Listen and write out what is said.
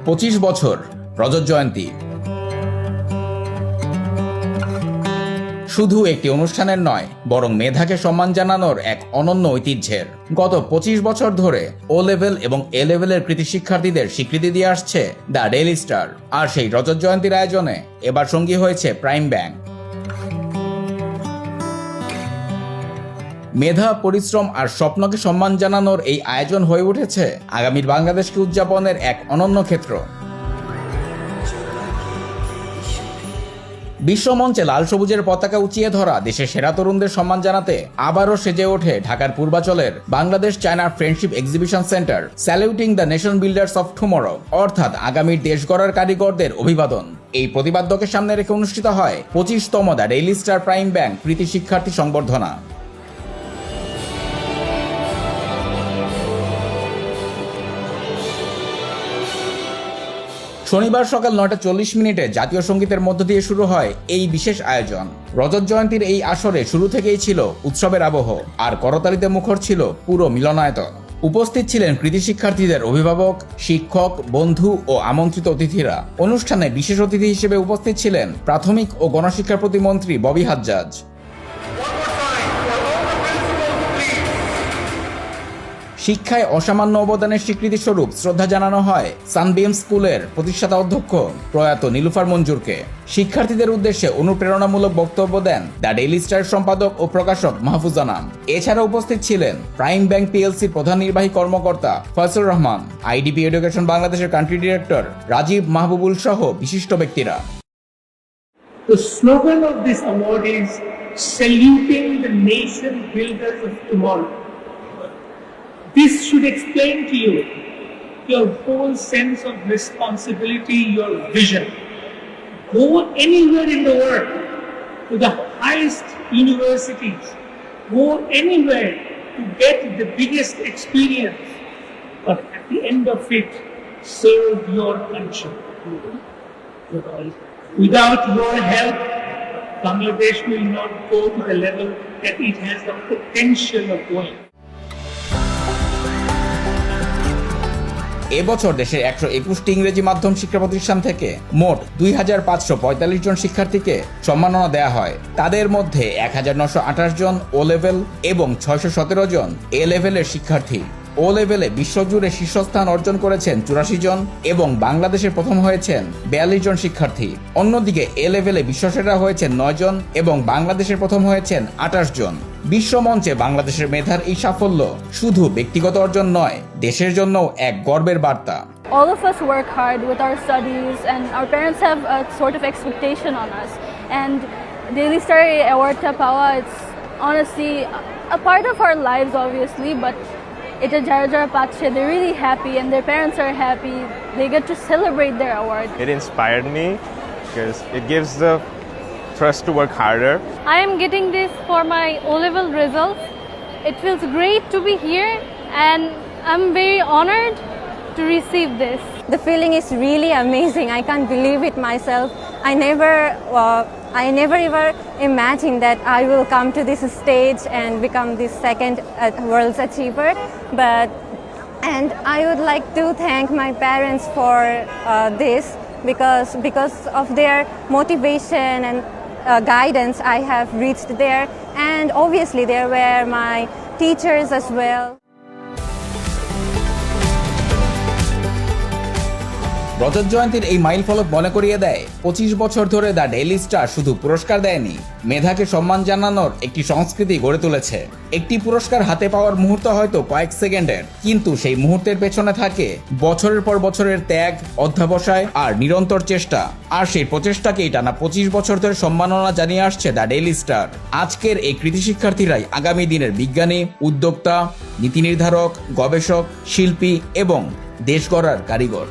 25 বছর রজত জয়ন্তী শুধু একটি অনুষ্ঠানের নয়, বরং মেধাকে সম্মান জানানোর এক অনন্য ঐতিহ্যের। গত 25 বছর ধরে ও লেভেল এবং এ লেভেলের কৃতি শিক্ষার্থীদের স্বীকৃতি দিয়ে আসছে দ্য ডেইলি স্টার। আর সেই রজত জয়ন্তীর আয়োজনে এবার সঙ্গী হয়েছে প্রাইম ব্যাংক। মেধা, পরিশ্রম আর স্বপ্নকে সম্মান জানানোর এই আয়োজন হয়ে উঠেছে আগামীর বাংলাদেশকে উদযাপনের এক অনন্য ক্ষেত্র। বিশ্বমঞ্চে লাল সবুজের পতাকা উঁচিয়ে ধরা দেশের সেরা তরুণদের সম্মান জানাতে আবারও সেজে ওঠে ঢাকার পূর্বাচলের Bangladesh China friendship exhibition centre, saluting the nation builders of tomorrow, অর্থাৎ আগামীর দেশ গড়ার কারিগরদের অভিবাদন। এই প্রতিপাদ্যকে সামনে রেখে অনুষ্ঠিত হয় 25তম the Daily Star Prime Bank কৃতি শিক্ষার্থী সংবর্ধনা। শনিবার সকাল 9:40 জাতীয় সঙ্গীতের মধ্য দিয়ে শুরু হয় এই বিশেষ আয়োজন। রজত জয়ন্তীর এই আসরে শুরু থেকেই ছিল উৎসবের আবহ, আর করতালিতে মুখর ছিল পুরো মিলনায়তন। উপস্থিত ছিলেন কৃতি শিক্ষার্থীদের অভিভাবক, শিক্ষক, বন্ধু ও আমন্ত্রিত অতিথিরা। অনুষ্ঠানে বিশেষ অতিথি হিসেবে উপস্থিত ছিলেন প্রাথমিক ও গণশিক্ষা প্রতিমন্ত্রী ববি হাজ্জাজ। শিক্ষায় অসামান্য অবদানের স্বীকৃতি স্বরূপ শ্রদ্ধা জানানো হয় সানবিম স্কুলের প্রতিষ্ঠাতা অধ্যক্ষ প্রয়াত নীলুফার মঞ্জুরকে। শিক্ষার্থীদের উদ্দেশ্যে অনুপ্রেরণামূলক বক্তব্য দেন দ্য ডেইলি স্টার সম্পাদক ও প্রকাশক মাহফুজ আনাম। এছাড়া উপস্থিত ছিলেন প্রাইম ব্যাংক পিএলসির প্রধান নির্বাহী কর্মকর্তা ফয়সুর রহমান, আইডিপি এডুকেশন বাংলাদেশের কান্ট্রি ডিরেক্টর রাজীব মাহবুবুল সহ বিশিষ্ট ব্যক্তিরা। The slogan of this award is saluting the nation builders of tomorrow. This should explain to you your whole sense of responsibility, your vision. Go anywhere in the world, to the highest universities. Go anywhere to get the biggest experience. But at the end of it, serve your country. Without your help, Bangladesh will not go to the level that it has the potential of going. এবছর দেশের 121টি ইংরেজি মাধ্যম শিক্ষা প্রতিষ্ঠান থেকে মোট 2545 জন শিক্ষার্থীকে সম্মাননা দেয়া হয়। তাদের মধ্যে 1928 জন ও লেভেল এবং 617 জন এ লেভেলের শিক্ষার্থী। ও লেভেলে বিশ্বজুড়ে শীর্ষস্থান অর্জন করেছেন 84 জন এবং বাংলাদেশের প্রথম হয়েছেন 42 জন শিক্ষার্থী। অন্যদিকে এ লেভেলে বিশ্বসেরা হয়েছেন 9 জন এবং বাংলাদেশের প্রথম হয়েছেন 28 জন। বিশ্বমঞ্চে বাংলাদেশের মেধার এই সাফল্য শুধু ব্যক্তিগত অর্জন নয়, দেশের জন্যও এক গর্বের বার্তা। All of us work hard with our studies and our parents have a sort of expectation on us. And Daily Star Award Pawa, it's honestly a part of our lives obviously, but it's a Jara Jara Pache. They're really happy and their parents are happy. They get to celebrate their award. It inspired me because it gives the thrust to work harder. I am getting this for my O-level results. It feels great to be here and I'm very honored to receive this. The feeling is really amazing. I can't believe it myself. I never ever imagined that I will come to this stage and become the second world's achiever. And I would like to thank my parents for this because of their motivation and guidance I have reached there, and obviously there were my teachers as well. রজত জয়ন্তীর এই mile ফলক মনে করিয়ে দেয় 25 বছর ধরে the Daily star শুধু পুরস্কার দেয়নি, মেধাকে সম্মান জানানোর একটি সংস্কৃতি গড়ে তুলেছে। একটি পুরস্কার হাতে পাওয়ার মুহূর্ত হয়তো কয়েক সেকেন্ডের, কিন্তু সেই মুহূর্তের পেছনে থাকে বছরের পর বছরের ত্যাগ, অধ্যবসায় আর নিরন্তর চেষ্টা। আর সেই প্রচেষ্টাকেই টানা 25 বছর ধরে সম্মাননা জানিয়ে আসছে দ্য ডেইলি স্টার। আজকের এই কৃতি শিক্ষার্থীরাই আগামী দিনের বিজ্ঞানী, উদ্যোক্তা, নীতি নির্ধারক, গবেষক, শিল্পী এবং দেশ গড়ার কারিগর।